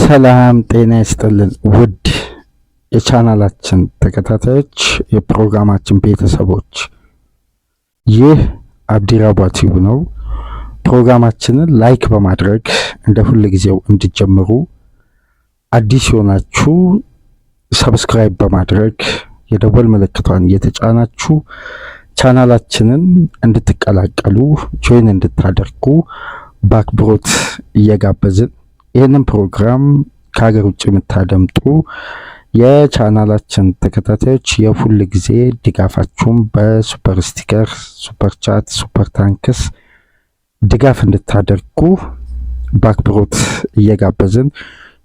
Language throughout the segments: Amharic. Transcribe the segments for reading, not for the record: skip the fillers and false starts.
ሰላም ጤና ይስጥልን ውድ የቻናላችን ተከታታዮች የፕሮግራማችን ቤተሰቦች፣ ይህ አብዲራባ ቲዩብ ነው። ፕሮግራማችንን ላይክ በማድረግ እንደ ሁል ጊዜው እንዲጀምሩ፣ አዲስ የሆናችሁ ሰብስክራይብ በማድረግ የደወል ምልክቷን እየተጫናችሁ ቻናላችንን እንድትቀላቀሉ ጆይን እንድታደርጉ በአክብሮት እየጋበዝን ይህንን ፕሮግራም ከሀገር ውጭ የምታደምጡ የቻናላችን ተከታታዮች የሁል ጊዜ ድጋፋችሁን በሱፐር ስቲከር፣ ሱፐር ቻት፣ ሱፐር ታንክስ ድጋፍ እንድታደርጉ በአክብሮት እየጋበዝን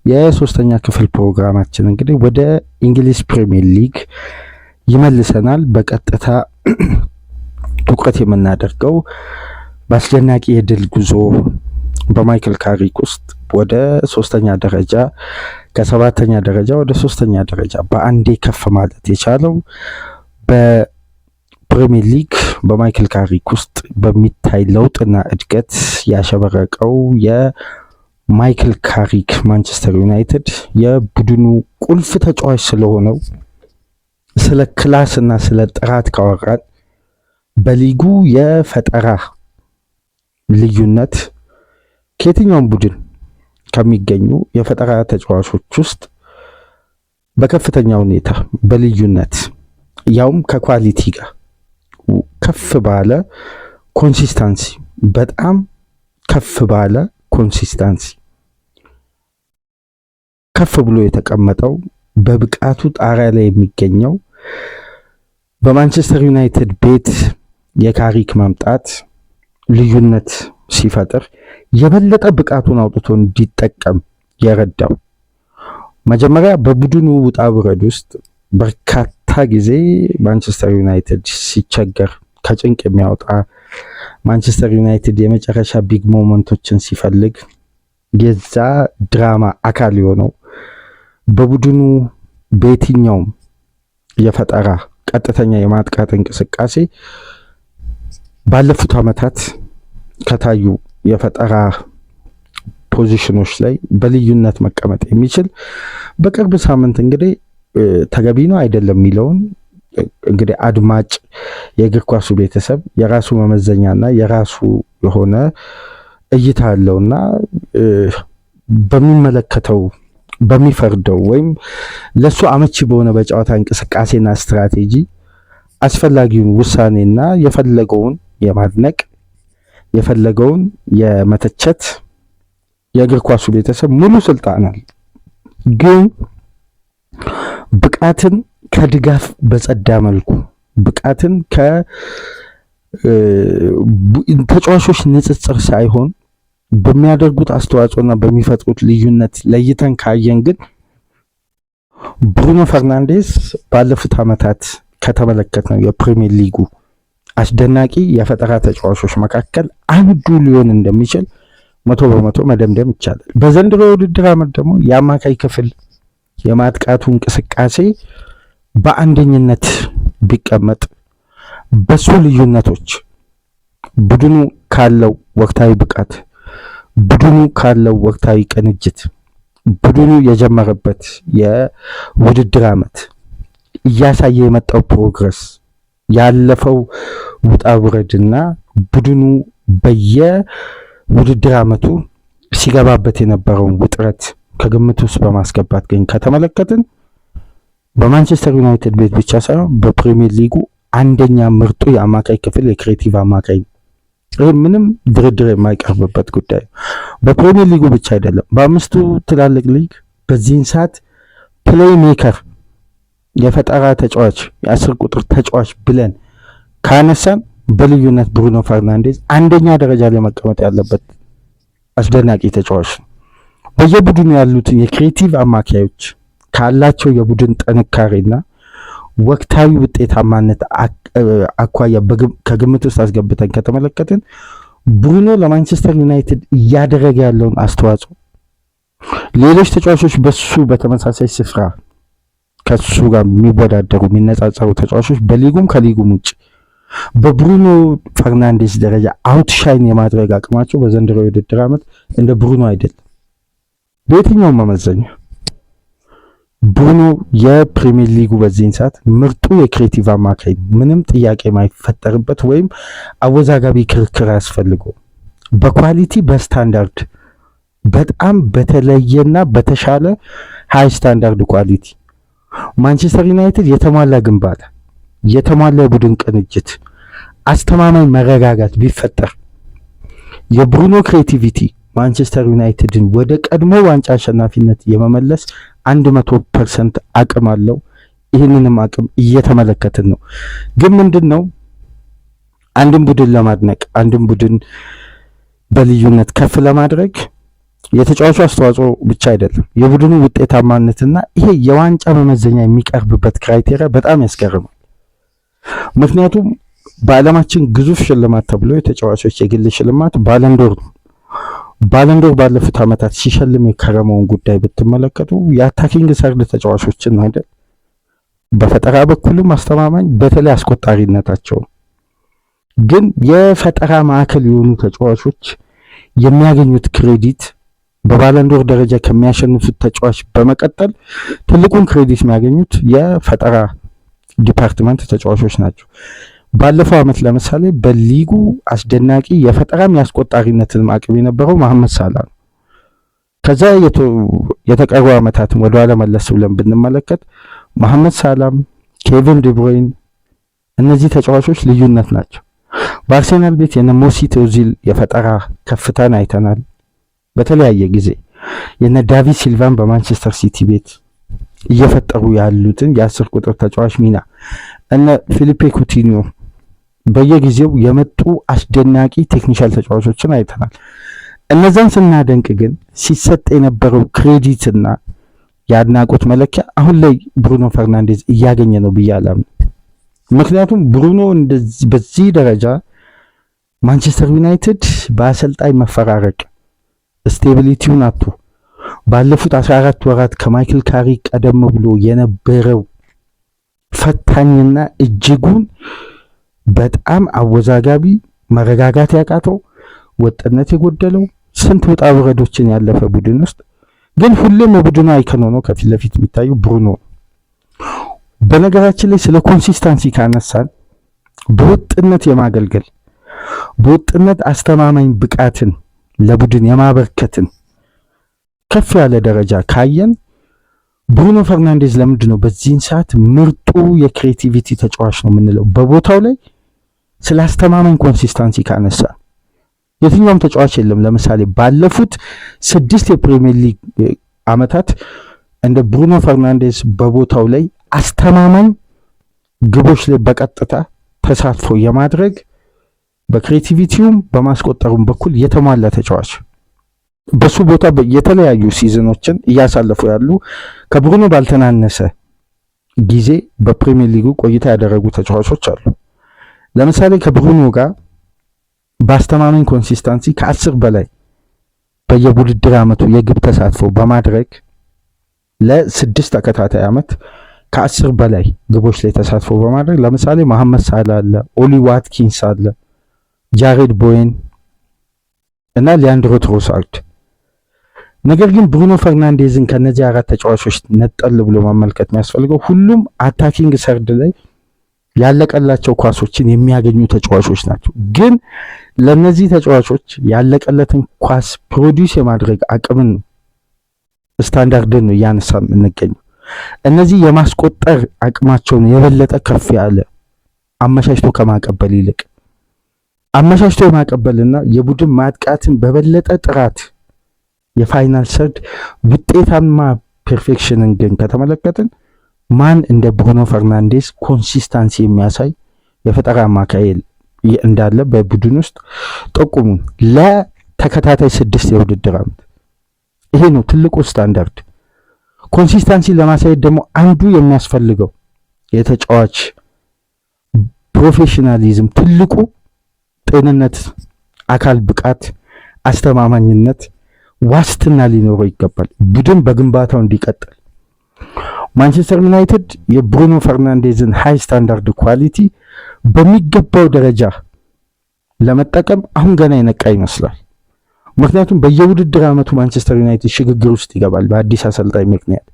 የሶስተኛ ክፍል ፕሮግራማችን እንግዲህ ወደ እንግሊዝ ፕሪሚየር ሊግ ይመልሰናል። በቀጥታ ትኩረት የምናደርገው በአስደናቂ የድል ጉዞ በማይክል ካሪክ ውስጥ ወደ ሶስተኛ ደረጃ ከሰባተኛ ደረጃ ወደ ሶስተኛ ደረጃ በአንዴ ከፍ ማለት የቻለው በፕሪሚየር ሊግ በማይክል ካሪክ ውስጥ በሚታይ ለውጥና እድገት ያሸበረቀው የማይክል ካሪክ ማንቸስተር ዩናይትድ የቡድኑ ቁልፍ ተጫዋች ስለሆነው ስለ ክላስ እና ስለ ጥራት ካወራን በሊጉ የፈጠራ ልዩነት ከየትኛውም ቡድን ከሚገኙ የፈጠራ ተጫዋቾች ውስጥ በከፍተኛ ሁኔታ በልዩነት ያውም ከኳሊቲ ጋር ከፍ ባለ ኮንሲስታንሲ በጣም ከፍ ባለ ኮንሲስታንሲ ከፍ ብሎ የተቀመጠው በብቃቱ ጣሪያ ላይ የሚገኘው በማንቸስተር ዩናይትድ ቤት የካሪክ መምጣት ልዩነት ሲፈጥር የበለጠ ብቃቱን አውጥቶ እንዲጠቀም የረዳው መጀመሪያ በቡድኑ ውጣ ውረድ ውስጥ በርካታ ጊዜ ማንቸስተር ዩናይትድ ሲቸገር ከጭንቅ የሚያወጣ ማንቸስተር ዩናይትድ የመጨረሻ ቢግ ሞመንቶችን ሲፈልግ የዛ ድራማ አካል የሆነው በቡድኑ በየትኛውም የፈጠራ ቀጥተኛ የማጥቃት እንቅስቃሴ ባለፉት ዓመታት ከታዩ የፈጠራ ፖዚሽኖች ላይ በልዩነት መቀመጥ የሚችል በቅርብ ሳምንት እንግዲህ ተገቢ ነው አይደለም የሚለውን እንግዲህ አድማጭ የእግር ኳሱ ቤተሰብ የራሱ መመዘኛና የራሱ የሆነ እይታ አለውና በሚመለከተው በሚፈርደው ወይም ለሱ አመቺ በሆነ በጨዋታ እንቅስቃሴና ስትራቴጂ አስፈላጊውን ውሳኔና የፈለገውን የማድነቅ የፈለገውን የመተቸት የእግር ኳሱ ቤተሰብ ሙሉ ስልጣን አለ። ግን ብቃትን ከድጋፍ በጸዳ መልኩ ብቃትን ከተጫዋቾች ንጽጽር ሳይሆን በሚያደርጉት አስተዋጽኦና በሚፈጥሩት ልዩነት ለይተን ካየን ግን ብሩኖ ፈርናንዴስ ባለፉት ዓመታት ከተመለከትነው የፕሪሚየር ሊጉ አስደናቂ የፈጠራ ተጫዋቾች መካከል አንዱ ሊሆን እንደሚችል 100% መደምደም ይቻላል። በዘንድሮ ውድድር ዓመት ደግሞ የአማካይ ክፍል የማጥቃቱ እንቅስቃሴ በአንደኝነት ቢቀመጥ በሱ ልዩነቶች ቡድኑ ካለው ወቅታዊ ብቃት፣ ቡድኑ ካለው ወቅታዊ ቅንጅት፣ ቡድኑ የጀመረበት የውድድር ዓመት እያሳየ የመጣው ፕሮግረስ ያለፈው ውጣ ውረድና ቡድኑ በየውድድር ዓመቱ ሲገባበት የነበረውን ውጥረት ከግምት ውስጥ በማስገባት ግን ከተመለከትን በማንቸስተር ዩናይትድ ቤት ብቻ ሳይሆን በፕሪሚየር ሊጉ አንደኛ ምርጡ የአማካይ ክፍል የክሬቲቭ አማካይ፣ ይህ ምንም ድርድር የማይቀርብበት ጉዳይ ነው። በፕሪሚየር ሊጉ ብቻ አይደለም፣ በአምስቱ ትላልቅ ሊግ በዚህን ሰዓት ፕሌይ ሜከር የፈጠራ ተጫዋች የ10 ቁጥር ተጫዋች ብለን ካነሳን በልዩነት ብሩኖ ፈርናንዴዝ አንደኛ ደረጃ ላይ መቀመጥ ያለበት አስደናቂ ተጫዋች ነው። በየቡድኑ ያሉትን የክሬቲቭ አማካዮች ካላቸው የቡድን ጥንካሬና ወቅታዊ ውጤታማነት አኳያ ከግምት ውስጥ አስገብተን ከተመለከትን ብሩኖ ለማንቸስተር ዩናይትድ እያደረገ ያለውን አስተዋጽኦ ሌሎች ተጫዋቾች በሱ በተመሳሳይ ስፍራ ከሱ ጋር የሚወዳደሩ የሚነጻጸሩ ተጫዋቾች በሊጉም ከሊጉም ውጭ በብሩኖ ፈርናንዴስ ደረጃ አውትሻይን የማድረግ አቅማቸው በዘንድሮ የውድድር ዓመት እንደ ብሩኖ አይደለም። በየትኛውም መመዘኛ ብሩኖ የፕሪሚየር ሊጉ በዚህን ሰዓት ምርጡ የክሬቲቭ አማካይ፣ ምንም ጥያቄ ማይፈጠርበት ወይም አወዛጋቢ ክርክር አያስፈልገው። በኳሊቲ በስታንዳርድ በጣም በተለየና በተሻለ ሃይ ስታንዳርድ ኳሊቲ ማንቸስተር ዩናይትድ የተሟላ ግንባታ፣ የተሟላ የቡድን ቅንጅት፣ አስተማማኝ መረጋጋት ቢፈጠር የብሩኖ ክሬቲቪቲ ማንቸስተር ዩናይትድን ወደ ቀድሞ ዋንጫ አሸናፊነት የመመለስ 100% አቅም አለው። ይህንንም አቅም እየተመለከትን ነው። ግን ምንድነው አንድን ቡድን ለማድነቅ አንድን ቡድን በልዩነት ከፍ ለማድረግ የተጫዋቹ አስተዋጽኦ ብቻ አይደለም፣ የቡድኑ ውጤታማነትና ይሄ የዋንጫ መመዘኛ የሚቀርብበት ክራይቴሪያ በጣም ያስገርማል። ምክንያቱም በዓለማችን ግዙፍ ሽልማት ተብሎ የተጫዋቾች የግል ሽልማት ባለንዶር ነው። ባለንዶር ባለፉት ዓመታት ሲሸልም የከረመውን ጉዳይ ብትመለከቱ የአታኪንግ ሰርድ ተጫዋቾችን አይደል፣ በፈጠራ በኩልም አስተማማኝ፣ በተለይ አስቆጣሪነታቸው። ግን የፈጠራ ማዕከል የሆኑ ተጫዋቾች የሚያገኙት ክሬዲት በባለንዶር ደረጃ ከሚያሸንፉት ተጫዋች በመቀጠል ትልቁን ክሬዲት የሚያገኙት የፈጠራ ዲፓርትመንት ተጫዋቾች ናቸው። ባለፈው ዓመት ለምሳሌ በሊጉ አስደናቂ የፈጠራም ያስቆጣሪነትን አቅም የነበረው መሐመድ ሳላ ነው። ከዛ የተቀሩ ዓመታትም ወደ ኋላ መለስ ብለን ብንመለከት መሐመድ ሳላም ኬቪን ዲብሮይን እነዚህ ተጫዋቾች ልዩነት ናቸው። በአርሴናል ቤት የነ ሞሲት ኦዚል የፈጠራ ከፍታን አይተናል። በተለያየ ጊዜ የነ ዳቪድ ሲልቫን በማንቸስተር ሲቲ ቤት እየፈጠሩ ያሉትን የ10 ቁጥር ተጫዋች ሚና እነ ፊሊፔ ኩቲኒዮ በየጊዜው የመጡ አስደናቂ ቴክኒሻል ተጫዋቾችን አይተናል። እነዛን ስናደንቅ ግን ሲሰጥ የነበረው ክሬዲትና የአድናቆት መለኪያ አሁን ላይ ብሩኖ ፈርናንዴዝ እያገኘ ነው ብዬ አላምንም። ምክንያቱም ብሩኖ እንደዚህ በዚህ ደረጃ ማንቸስተር ዩናይትድ በአሰልጣኝ መፈራረቅ ስቴቢሊቲውን አጥቶ ባለፉት 14 ወራት ከማይክል ካሪ ቀደም ብሎ የነበረው ፈታኝና እጅጉን በጣም አወዛጋቢ መረጋጋት ያቃተው ወጥነት የጎደለው ስንት ውጣ ውረዶችን ያለፈ ቡድን ውስጥ ግን ሁሌም የቡድኑ አይከን ሆኖ ከፊት ለፊት የሚታየው ብሩኖ። በነገራችን ላይ ስለ ኮንሲስታንሲ ካነሳን በወጥነት የማገልገል በወጥነት አስተማማኝ ብቃትን ለቡድን የማበርከትን ከፍ ያለ ደረጃ ካየን ብሩኖ ፈርናንዴዝ ለምንድን ነው በዚህን ሰዓት ምርጡ የክሬቲቪቲ ተጫዋች ነው የምንለው? በቦታው ላይ ስለ አስተማማኝ ኮንሲስታንሲ ካነሳ የትኛውም ተጫዋች የለም። ለምሳሌ ባለፉት 6 የፕሪሚየር ሊግ ዓመታት እንደ ብሩኖ ፈርናንዴዝ በቦታው ላይ አስተማማኝ ግቦች ላይ በቀጥታ ተሳትፎ የማድረግ በክሬቲቪቲውም በማስቆጠሩም በኩል የተሟላ ተጫዋች በሱ ቦታ የተለያዩ ሲዝኖችን እያሳለፉ ያሉ ከብሩኖ ባልተናነሰ ጊዜ በፕሪሚየር ሊጉ ቆይታ ያደረጉ ተጫዋቾች አሉ። ለምሳሌ ከብሩኖ ጋር በአስተማማኝ ኮንሲስታንሲ ከ10 በላይ በየውድድር ዓመቱ የግብ ተሳትፎ በማድረግ ለ6 ተከታታይ ዓመት ከ10 በላይ ግቦች ላይ ተሳትፎ በማድረግ ለምሳሌ መሐመድ ሳላ አለ፣ ኦሊ ዋትኪንስ አለ፣ ጃሬድ ቦዌን እና ሊያንድሮ ትሮሳርድ። ነገር ግን ብሩኖ ፈርናንዴዝን ከነዚህ 4 ተጫዋቾች ነጠል ብሎ መመልከት የሚያስፈልገው ሁሉም አታኪንግ ሰርድ ላይ ያለቀላቸው ኳሶችን የሚያገኙ ተጫዋቾች ናቸው። ግን ለነዚህ ተጫዋቾች ያለቀለትን ኳስ ፕሮዲዩስ የማድረግ አቅምን ስታንዳርድን ነው እያነሳ የምንገኘው። እነዚህ የማስቆጠር አቅማቸውን የበለጠ ከፍ ያለ አመቻችቶ ከማቀበል ይልቅ አመቻችቶ የማቀበልና የቡድን ማጥቃትን በበለጠ ጥራት የፋይናል ሰርድ ውጤታማ ፐርፌክሽንን ግን ከተመለከትን ማን እንደ ብሩኖ ፈርናንዴዝ ኮንሲስታንሲ የሚያሳይ የፈጠራ አማካይ እንዳለ በቡድን ውስጥ ጠቁሙን። ለተከታታይ 6 የውድድር ዓመት ይሄ ነው ትልቁ ስታንዳርድ። ኮንሲስታንሲ ለማሳየት ደግሞ አንዱ የሚያስፈልገው የተጫዋች ፕሮፌሽናሊዝም ትልቁ ጤንነት፣ አካል ብቃት፣ አስተማማኝነት፣ ዋስትና ሊኖረው ይገባል ቡድን በግንባታው እንዲቀጥል። ማንቸስተር ዩናይትድ የብሩኖ ፈርናንዴዝን ሃይ ስታንዳርድ ኳሊቲ በሚገባው ደረጃ ለመጠቀም አሁን ገና የነቃ ይመስላል። ምክንያቱም በየውድድር ዓመቱ ማንቸስተር ዩናይትድ ሽግግር ውስጥ ይገባል። በአዲስ አሰልጣኝ ምክንያት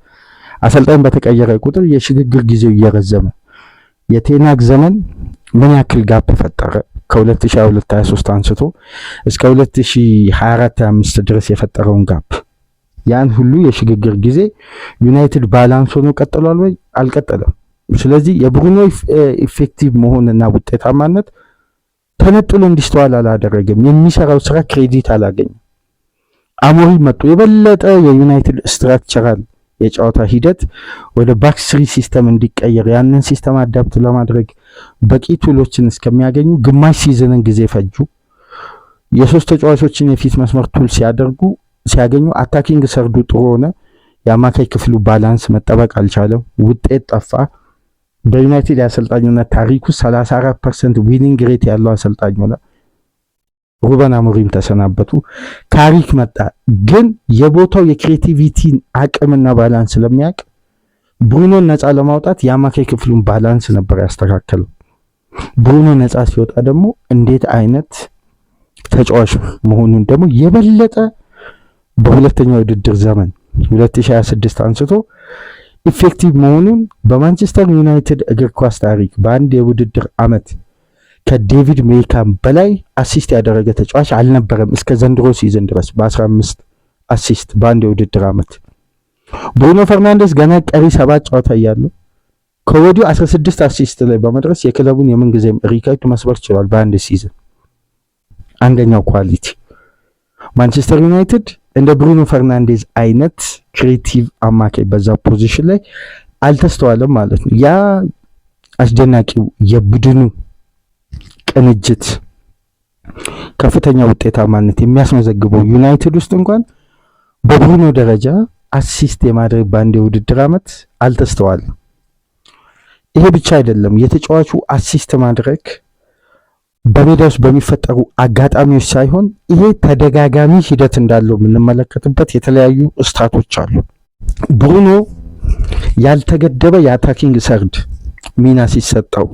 አሰልጣኝ በተቀየረ ቁጥር የሽግግር ጊዜው እየረዘመ የቴናግ ዘመን ምን ያክል ጋፕ ፈጠረ? ከ2022-23 አንስቶ እስከ 2024-25 ድረስ የፈጠረውን ጋፕ ያን ሁሉ የሽግግር ጊዜ ዩናይትድ ባላንስ ሆኖ ቀጥሏል ወይ? አልቀጠለም። ስለዚህ የብሩኖ ኢፌክቲቭ መሆንና ውጤታማነት ተነጥሎ እንዲስተዋል አላደረገም። የሚሰራው ስራ ክሬዲት አላገኘም። አሞሪም መጡ። የበለጠ የዩናይትድ ስትራክቸራል የጨዋታ ሂደት ወደ ባክ ስሪ ሲስተም እንዲቀየር ያንን ሲስተም አዳፕት ለማድረግ በቂ ቱሎችን እስከሚያገኙ ግማሽ ሲዝንን ጊዜ ፈጁ። የሶስት ተጫዋቾችን የፊት መስመር ቱል ሲያገኙ አታኪንግ ሰርዱ ጥሩ ሆነ። የአማካይ ክፍሉ ባላንስ መጠበቅ አልቻለም። ውጤት ጠፋ። በዩናይትድ የአሰልጣኝነት ታሪኩ 34% ዊኒንግ ሬት ያለው አሰልጣኝ ሆነ። ሩበን አሞሪም ተሰናበቱ። ካሪክ መጣ። ግን የቦታው የክሬቲቪቲን አቅምና ባላንስ ስለሚያውቅ ብሩኖን ነፃ ለማውጣት የአማካይ ክፍሉን ባላንስ ነበር ያስተካከለው። ብሩኖ ነፃ ሲወጣ ደግሞ እንዴት አይነት ተጫዋች መሆኑን ደግሞ የበለጠ በሁለተኛው ውድድር ዘመን 2026 አንስቶ ኢፌክቲቭ መሆኑን በማንቸስተር ዩናይትድ እግር ኳስ ታሪክ በአንድ የውድድር ዓመት ከዴቪድ ሜካም በላይ አሲስት ያደረገ ተጫዋች አልነበረም እስከ ዘንድሮ ሲዝን ድረስ በ15 አሲስት በአንድ የውድድር ዓመት። ብሩኖ ፈርናንዴስ ገና ቀሪ 7 ጨዋታ እያለው ከወዲሁ 16 አሲስት ላይ በመድረስ የክለቡን የምንጊዜም ሪከርድ መስበር ችሏል በአንድ ሲዝን። አንደኛው ኳሊቲ ማንቸስተር ዩናይትድ እንደ ብሩኖ ፈርናንዴዝ አይነት ክሬቲቭ አማካይ በዛ ፖዚሽን ላይ አልተስተዋለም ማለት ነው። ያ አስደናቂው የቡድኑ ቅንጅት ከፍተኛ ውጤታማነት የሚያስመዘግበው ዩናይትድ ውስጥ እንኳን በብሩኖ ደረጃ አሲስት የማድረግ በአንድ የውድድር ዓመት አልተስተዋለም። ይሄ ብቻ አይደለም። የተጫዋቹ አሲስት ማድረግ በሜዳ ውስጥ በሚፈጠሩ አጋጣሚዎች ሳይሆን ይሄ ተደጋጋሚ ሂደት እንዳለው የምንመለከትበት የተለያዩ ስታቶች አሉ። ብሩኖ ያልተገደበ የአታኪንግ ሰርድ ሚና ሲሰጠው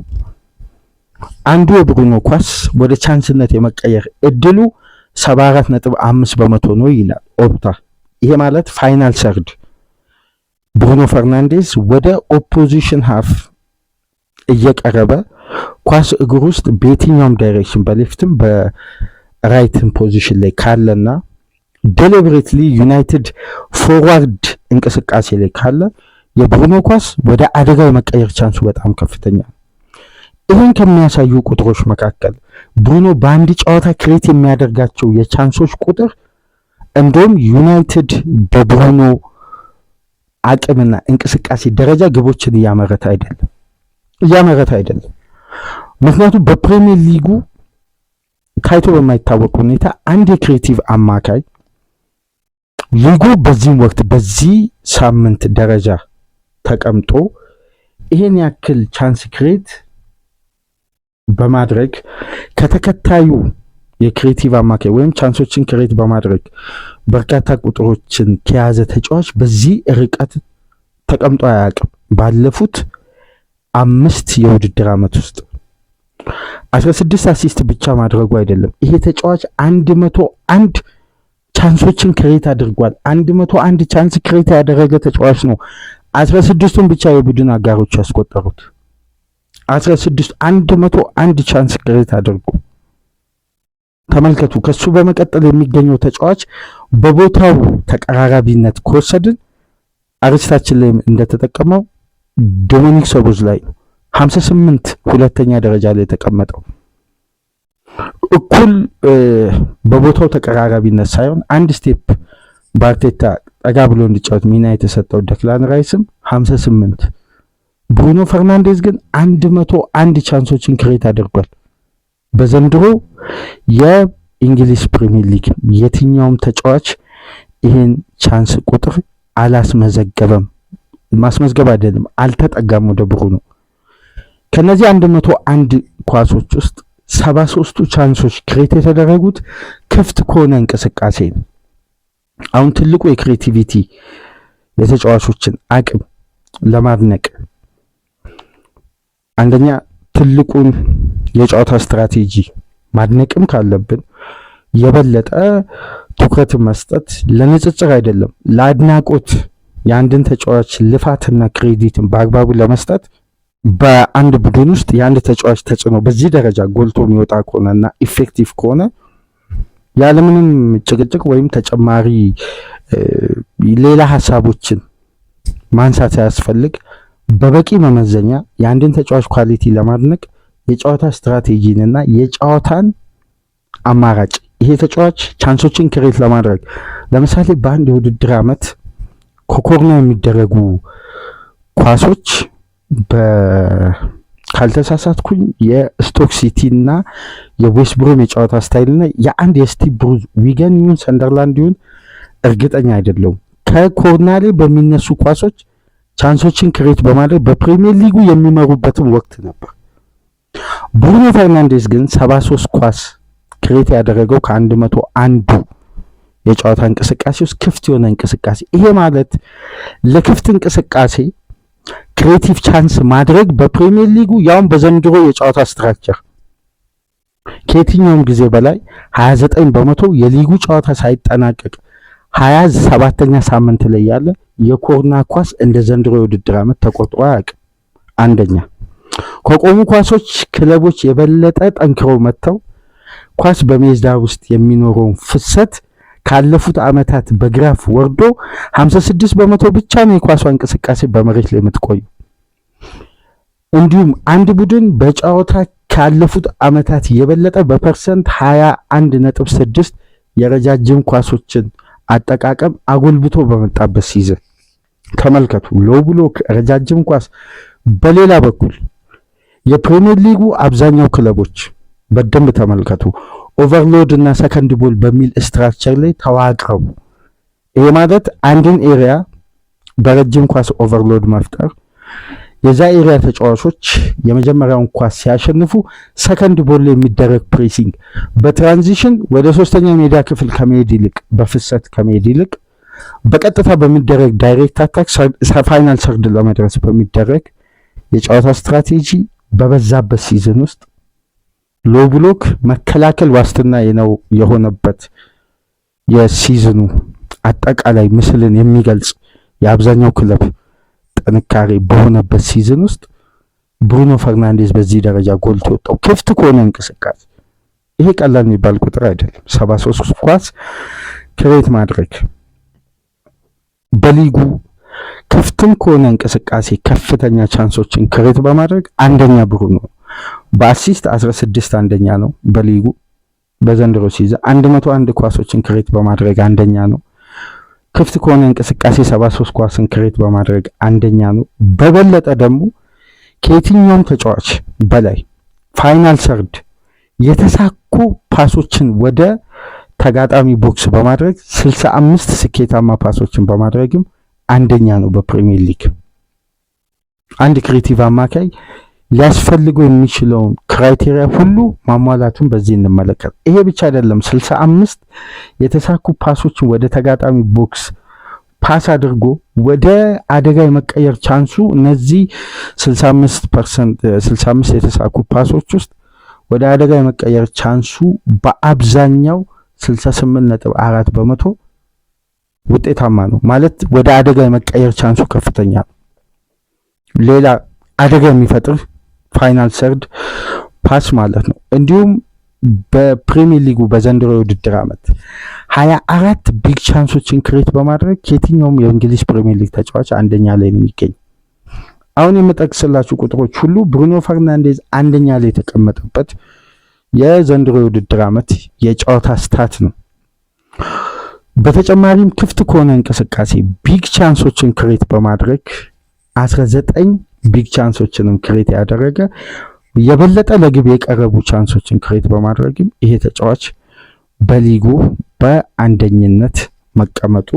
አንዱ የብሩኖ ኳስ ወደ ቻንስነት የመቀየር እድሉ 74.5% ነው ይላል ኦፕታ። ይሄ ማለት ፋይናል ሰርድ ብሩኖ ፈርናንዴዝ ወደ ኦፖዚሽን ሃፍ እየቀረበ ኳስ እግር ውስጥ በየትኛውም ዳይሬክሽን በሌፍትም በራይትም ፖዚሽን ላይ ካለና ዴሊብሬትሊ ዩናይትድ ፎርዋርድ እንቅስቃሴ ላይ ካለ የብሩኖ ኳስ ወደ አደጋ የመቀየር ቻንሱ በጣም ከፍተኛ ነው። ይህን ከሚያሳዩ ቁጥሮች መካከል ብሩኖ በአንድ ጨዋታ ክሬት የሚያደርጋቸው የቻንሶች ቁጥር እንደውም ዩናይትድ በብሩኖ አቅምና እንቅስቃሴ ደረጃ ግቦችን እያመረተ አይደለም። ምክንያቱም በፕሪሚየር ሊጉ ታይቶ በማይታወቅ ሁኔታ አንድ የክሬቲቭ አማካይ ሊጉ በዚህ ወቅት በዚህ ሳምንት ደረጃ ተቀምጦ ይሄን ያክል ቻንስ ክሬት በማድረግ ከተከታዩ የክሬቲቭ አማካይ ወይም ቻንሶችን ክሬት በማድረግ በርካታ ቁጥሮችን ከያዘ ተጫዋች በዚህ ርቀት ተቀምጦ አያውቅም። ባለፉት 5 የውድድር ዓመት ውስጥ 16 አሲስት ብቻ ማድረጉ አይደለም። ይሄ ተጫዋች 101 ቻንሶችን ክሬት አድርጓል። 101 ቻንስ ክሬት ያደረገ ተጫዋች ነው። 16ቱን ብቻ የቡድን አጋሮች ያስቆጠሩት 101 ቻንስ ክሬት አድርጎ ተመልከቱ። ከሱ በመቀጠል የሚገኘው ተጫዋች በቦታው ተቀራራቢነት ከወሰድን አርስታችን ላይ እንደተጠቀመው ዶሚኒክ ሶቦስላይ ነው 58 ሁለተኛ ደረጃ ላይ የተቀመጠው። እኩል በቦታው ተቀራራቢነት ሳይሆን አንድ ስቴፕ በአርቴታ ጠጋ ብሎ እንዲጫወት ሚና የተሰጠው ደክላን ራይስም 58። ብሩኖ ፈርናንዴዝ ግን 101 ቻንሶችን ክሬት አድርጓል። በዘንድሮ የእንግሊዝ ፕሪሚየር ሊግ የትኛውም ተጫዋች ይህን ቻንስ ቁጥር አላስመዘገበም። ማስመዝገብ አይደለም አልተጠጋም ወደ ብሩኖ። ከነዚህ 101 ኳሶች ውስጥ 73ቱ ቻንሶች ክሬት የተደረጉት ክፍት ከሆነ እንቅስቃሴ ነው። አሁን ትልቁ የክሬቲቪቲ የተጫዋቾችን አቅም ለማድነቅ አንደኛ ትልቁን የጨዋታ ስትራቴጂ ማድነቅም ካለብን የበለጠ ትኩረት መስጠት ለንጽጽር አይደለም፣ ለአድናቆት የአንድን ተጫዋች ልፋትና ክሬዲትን በአግባቡ ለመስጠት በአንድ ቡድን ውስጥ የአንድ ተጫዋች ተጽዕኖ በዚህ ደረጃ ጎልቶ የሚወጣ ከሆነና ኢፌክቲቭ ከሆነ ያለምንም ጭቅጭቅ ወይም ተጨማሪ ሌላ ሀሳቦችን ማንሳት ሳያስፈልግ በበቂ መመዘኛ የአንድን ተጫዋች ኳሊቲ ለማድነቅ የጨዋታ ስትራቴጂንና የጨዋታን አማራጭ ይሄ ተጫዋች ቻንሶችን ክሬት ለማድረግ ለምሳሌ በአንድ የውድድር ዓመት ከኮርና የሚደረጉ ኳሶች ካልተሳሳትኩኝ የስቶክ ሲቲ እና የዌስት ብሮም የጨዋታ ስታይልና የአንድ የስቲቭ ብሩዝ ዊገን ይሁን ሰንደርላንድ ይሁን እርግጠኛ አይደለሁም ከኮርና ላይ በሚነሱ ኳሶች ቻንሶችን ክሬት በማድረግ በፕሪሚየር ሊጉ የሚመሩበትም ወቅት ነበር። ብሩኖ ፈርናንዴዝ ግን 73 ኳስ ክሬት ያደረገው ከ101ዱ የጨዋታ እንቅስቃሴ ውስጥ ክፍት የሆነ እንቅስቃሴ። ይሄ ማለት ለክፍት እንቅስቃሴ ክሬቲቭ ቻንስ ማድረግ በፕሪሚየር ሊጉ ያውም በዘንድሮ የጨዋታ ስትራክቸር ከየትኛውም ጊዜ በላይ 29 በመቶ የሊጉ ጨዋታ ሳይጠናቀቅ 27ኛ ሳምንት ላይ ያለ የኮርና ኳስ እንደ ዘንድሮ የውድድር ዓመት ተቆጥሮ አያውቅም። አንደኛ ከቆሙ ኳሶች ክለቦች የበለጠ ጠንክረው መጥተው ኳስ በሜዳ ውስጥ የሚኖረውን ፍሰት ካለፉት ዓመታት በግራፍ ወርዶ 56 በመቶ ብቻ ነው የኳሷ እንቅስቃሴ በመሬት ላይ የምትቆዩ። እንዲሁም አንድ ቡድን በጨዋታ ካለፉት ዓመታት የበለጠ በፐርሰንት 21.6 የረጃጅም ኳሶችን አጠቃቀም አጎልብቶ በመጣበት ሲዝን ተመልከቱ። ሎው ብሎክ፣ ረጃጅም ኳስ። በሌላ በኩል የፕሪሚየር ሊጉ አብዛኛው ክለቦች በደንብ ተመልከቱ ኦቨርሎድ እና ሰከንድ ቦል በሚል ስትራክቸር ላይ ተዋቅረው፣ ይሄ ማለት አንድን ኤሪያ በረጅም ኳስ ኦቨርሎድ መፍጠር፣ የዛ ኤሪያ ተጫዋቾች የመጀመሪያውን ኳስ ሲያሸንፉ ሰከንድ ቦል ላይ የሚደረግ ፕሬሲንግ በትራንዚሽን ወደ ሶስተኛው ሜዳ ክፍል ከመሄድ ይልቅ በፍሰት ከመሄድ ይልቅ በቀጥታ በሚደረግ ዳይሬክት አታክ ፋይናል ሰርድ ለመድረስ በሚደረግ የጨዋታ ስትራቴጂ በበዛበት ሲዝን ውስጥ ሎ ብሎክ መከላከል ዋስትና ነው የሆነበት የሲዝኑ አጠቃላይ ምስልን የሚገልጽ የአብዛኛው ክለብ ጥንካሬ በሆነበት ሲዝን ውስጥ ብሩኖ ፈርናንዴዝ በዚህ ደረጃ ጎልቶ ወጣው። ክፍት ከሆነ እንቅስቃሴ ይሄ ቀላል የሚባል ቁጥር አይደለም። 73 ኳስ ክሬት ማድረግ በሊጉ ክፍትም ከሆነ እንቅስቃሴ ከፍተኛ ቻንሶችን ክሬት በማድረግ አንደኛ ብሩኖ፣ በአሲስት 16 አንደኛ ነው በሊጉ በዘንድሮ ሲዝን 101 ኳሶችን ክሬት በማድረግ አንደኛ ነው። ክፍት ከሆነ እንቅስቃሴ 73 ኳስን ክሬት በማድረግ አንደኛ ነው። በበለጠ ደግሞ ከየትኛውም ተጫዋች በላይ ፋይናል ሰርድ የተሳኩ ፓሶችን ወደ ተጋጣሚ ቦክስ በማድረግ 65 ስኬታማ ፓሶችን በማድረግም አንደኛ ነው በፕሪሚየር ሊግ። አንድ ክሬቲቭ አማካይ ሊያስፈልገው የሚችለውን ክራይቴሪያ ሁሉ ማሟላቱን በዚህ እንመለከት። ይሄ ብቻ አይደለም፣ 65 የተሳኩ ፓሶችን ወደ ተጋጣሚ ቦክስ ፓስ አድርጎ ወደ አደጋ የመቀየር ቻንሱ እነዚህ 65% የተሳኩ ፓሶች ውስጥ ወደ አደጋ የመቀየር ቻንሱ በአብዛኛው 68.4 በመቶ ውጤታማ ነው። ማለት ወደ አደጋ የመቀየር ቻንሱ ከፍተኛ ነው። ሌላ አደጋ የሚፈጥር ፋይናል ሰርድ ፓስ ማለት ነው። እንዲሁም በፕሪሚየር ሊጉ በዘንድሮ የውድድር ዓመት 24 ቢግ ቻንሶችን ክሬት በማድረግ ከየትኛውም የእንግሊዝ ፕሪሚየር ሊግ ተጫዋች አንደኛ ላይ ነው የሚገኝ። አሁን የምጠቅስላችሁ ቁጥሮች ሁሉ ብሩኖ ፈርናንዴዝ አንደኛ ላይ የተቀመጠበት የዘንድሮ የውድድር ዓመት የጨዋታ ስታት ነው። በተጨማሪም ክፍት ከሆነ እንቅስቃሴ ቢግ ቻንሶችን ክሬት በማድረግ 19 ቢግ ቻንሶችንም ክሬት ያደረገ የበለጠ ለግብ የቀረቡ ቻንሶችን ክሬት በማድረግም ይሄ ተጫዋች በሊጉ በአንደኝነት መቀመጡ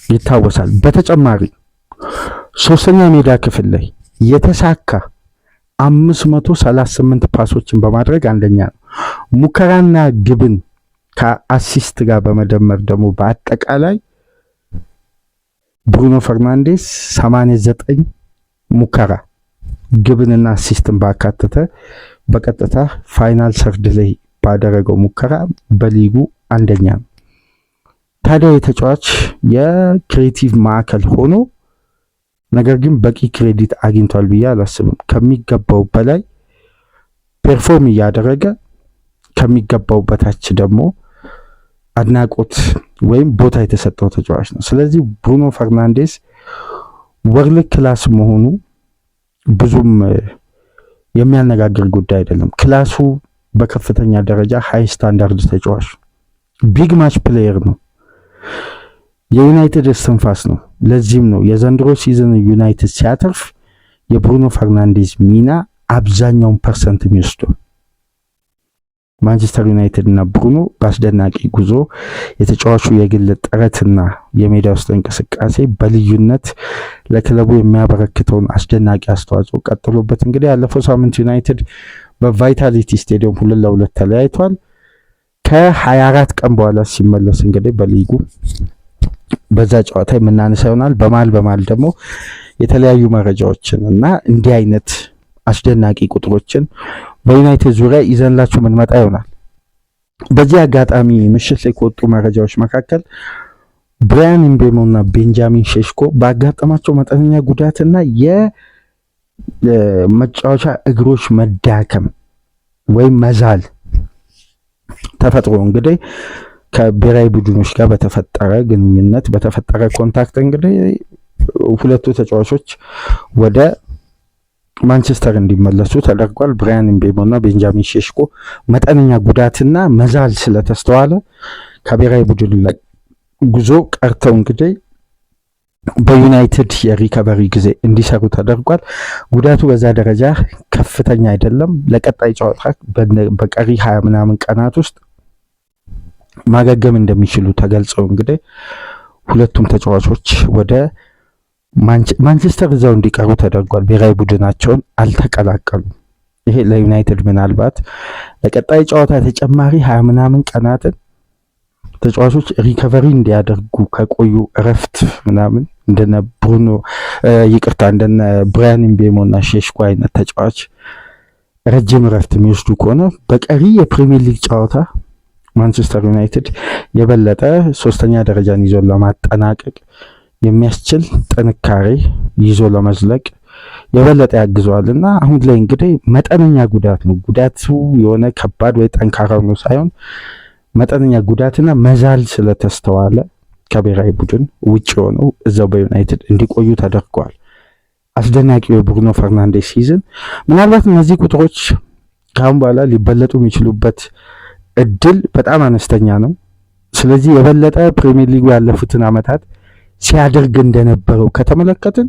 ይታወሳል። በተጨማሪ ሶስተኛ ሜዳ ክፍል ላይ የተሳካ 538 ፓሶችን በማድረግ አንደኛ ነው። ሙከራና ግብን ከአሲስት ጋር በመደመር ደግሞ በአጠቃላይ ብሩኖ ፈርናንዴዝ 89 ሙከራ ግብንና አሲስትን ባካተተ በቀጥታ ፋይናል ሰርድ ላይ ባደረገው ሙከራ በሊጉ አንደኛ ነው። ታዲያ የተጫዋች የክሬቲቭ ማዕከል ሆኖ ነገር ግን በቂ ክሬዲት አግኝቷል ብዬ አላስብም። ከሚገባው በላይ ፐርፎርም እያደረገ ከሚገባው በታች ደግሞ አድናቆት ወይም ቦታ የተሰጠው ተጫዋች ነው። ስለዚህ ብሩኖ ፈርናንዴስ ወርልድ ክላስ መሆኑ ብዙም የሚያነጋግር ጉዳይ አይደለም። ክላሱ በከፍተኛ ደረጃ ሃይ ስታንዳርድ ተጫዋች ቢግ ማች ፕሌየር ነው። የዩናይትድ እስትንፋስ ነው። ለዚህም ነው የዘንድሮ ሲዝን ዩናይትድ ሲያተርፍ የብሩኖ ፈርናንዴዝ ሚና አብዛኛውን ፐርሰንት የሚወስደው። ማንቸስተር ዩናይትድ እና ብሩኖ በአስደናቂ ጉዞ የተጫዋቹ የግል ጥረትና የሜዳ ውስጥ እንቅስቃሴ በልዩነት ለክለቡ የሚያበረክተውን አስደናቂ አስተዋጽኦ ቀጥሎበት እንግዲህ ያለፈው ሳምንት ዩናይትድ በቫይታሊቲ ስቴዲየም 2-2 ተለያይቷል። ከ24 ቀን በኋላ ሲመለስ እንግዲህ በሊጉ በዛ ጨዋታ የምናነሳ ይሆናል። በማል ደግሞ የተለያዩ መረጃዎችን እና እንዲህ አይነት አስደናቂ ቁጥሮችን በዩናይትድ ዙሪያ ይዘንላችሁ ምንመጣ ይሆናል። በዚህ አጋጣሚ ምሽት ላይ ከወጡ መረጃዎች መካከል ብራያን ምቤሞ እና ቤንጃሚን ሼሽኮ ባጋጠማቸው መጠነኛ ጉዳትና የመጫወቻ እግሮች መዳከም ወይም መዛል ተፈጥሮ እንግዲህ ከብሔራዊ ቡድኖች ጋር በተፈጠረ ግንኙነት በተፈጠረ ኮንታክት እንግዲህ ሁለቱ ተጫዋቾች ወደ ማንቸስተር እንዲመለሱ ተደርጓል። ብራያን ምቤሞ እና ቤንጃሚን ሼሽኮ መጠነኛ ጉዳትና መዛል ስለተስተዋለ ከብሔራዊ ቡድን ላይ ጉዞ ቀርተው እንግዲህ በዩናይትድ የሪከቨሪ ጊዜ እንዲሰሩ ተደርጓል። ጉዳቱ በዛ ደረጃ ከፍተኛ አይደለም። ለቀጣይ ጨዋታ በቀሪ 20 ምናምን ቀናት ውስጥ ማገገም እንደሚችሉ ተገልጸው እንግዲህ ሁለቱም ተጫዋቾች ወደ ማንቸስተር እዛው እንዲቀሩ ተደርጓል። ብሔራዊ ቡድናቸውን አልተቀላቀሉም። ይሄ ለዩናይትድ ምናልባት ለቀጣይ ጨዋታ ተጨማሪ 20 ምናምን ቀናትን ተጫዋቾች ሪከቨሪ እንዲያደርጉ ከቆዩ እረፍት ምናምን እንደነ ብሩኖ እንደነ ብራያን ምቤሞ እና ሼሽኮ አይነት ተጫዋች ረጅም እረፍት የሚወስዱ ከሆነ በቀሪ የፕሪሚየር ሊግ ጨዋታ ማንቸስተር ዩናይትድ የበለጠ ሶስተኛ ደረጃን ይዞ ለማጠናቀቅ የሚያስችል ጥንካሬ ይዞ ለመዝለቅ የበለጠ ያግዘዋልና አሁን ላይ እንግዲህ መጠነኛ ጉዳት ነው። ጉዳቱ የሆነ ከባድ ወይ ጠንካራ ነው ሳይሆን መጠነኛ ጉዳትና መዛል ስለተስተዋለ ከብሔራዊ ቡድን ውጭ ሆነው እዛው በዩናይትድ እንዲቆዩ ተደርጓል። አስደናቂው የብሩኖ ፈርናንዴስ ሲዝን ምናልባት እነዚህ ቁጥሮች ካሁን በኋላ ሊበለጡ የሚችሉበት እድል በጣም አነስተኛ ነው። ስለዚህ የበለጠ ፕሪሚየር ሊጉ ያለፉትን ዓመታት ሲያደርግ እንደነበረው ከተመለከትን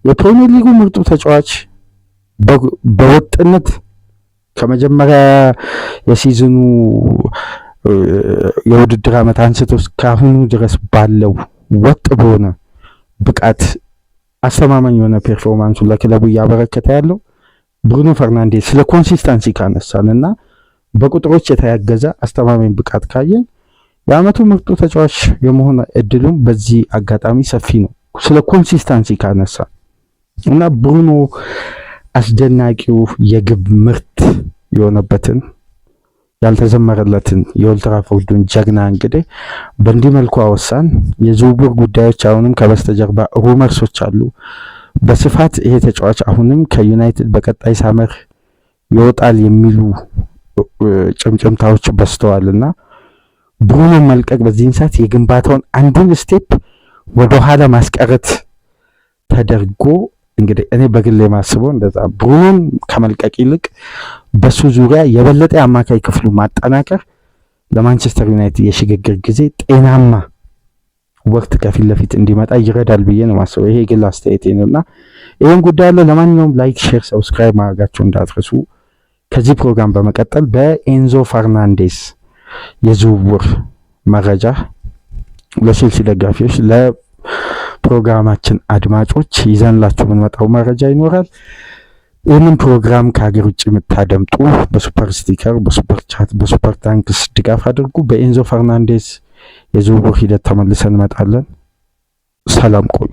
የፕሪሚየር ሊጉ ምርጡ ተጫዋች በወጥነት ከመጀመሪያ የሲዝኑ የውድድር ዓመት አንስቶ እስካሁኑ ድረስ ባለው ወጥ በሆነ ብቃት አስተማማኝ የሆነ ፐርፎርማንሱ ለክለቡ እያበረከተ ያለው ብሩኖ ፈርናንዴስ ስለ ኮንሲስተንሲ ካነሳንና በቁጥሮች የተያገዘ አስተማማኝ ብቃት ካየን የዓመቱ ምርጡ ተጫዋች የመሆን እድሉም በዚህ አጋጣሚ ሰፊ ነው። ስለ ኮንሲስተንሲ ካነሳ እና ብሩኖ አስደናቂው የግብ ምርት የሆነበትን ያልተዘመረለትን የኦልድ ትራፎርዱን ጀግና እንግዲህ በእንዲህ መልኩ አወሳን። የዝውውር ጉዳዮች አሁንም ከበስተጀርባ ሩመርሶች አሉ በስፋት ይሄ ተጫዋች አሁንም ከዩናይትድ በቀጣይ ሳመር ይወጣል የሚሉ ጭምጭምታዎች በስተዋልና ብሩኖ መልቀቅ በዚህን ሰዓት የግንባታውን አንዱን ስቴፕ ወደ ኋላ ማስቀረት ተደርጎ እንግዲህ እኔ በግል የማስበው እንደዛ ብሩኖን ከመልቀቅ ይልቅ በሱ ዙሪያ የበለጠ አማካይ ክፍሉ ማጠናከር ለማንቸስተር ዩናይትድ የሽግግር ጊዜ ጤናማ ወቅት ከፊት ለፊት እንዲመጣ ይረዳል ብዬ ነው ማስበው። ይሄ ግል አስተያየቴ ነውና ይሄን ጉዳይ አለ። ለማንኛውም ላይክ፣ ሼር፣ ሰብስክራይብ ማድረጋችሁ እንዳትረሱ። ከዚህ ፕሮግራም በመቀጠል በኤንዞ ፈርናንዴስ የዝውውር መረጃ ለቼልሲ ደጋፊዎች ለፕሮግራማችን አድማጮች ይዘንላችሁ የምንመጣው መረጃ ይኖራል። ይህንን ፕሮግራም ከሀገር ውጭ የምታደምጡ በሱፐር ስቲከር፣ በሱፐር ቻት፣ በሱፐር ታንክስ ድጋፍ አድርጉ። በኤንዞ ፈርናንዴስ የዝውውር ሂደት ተመልሰን እንመጣለን። ሰላም ቆዩ።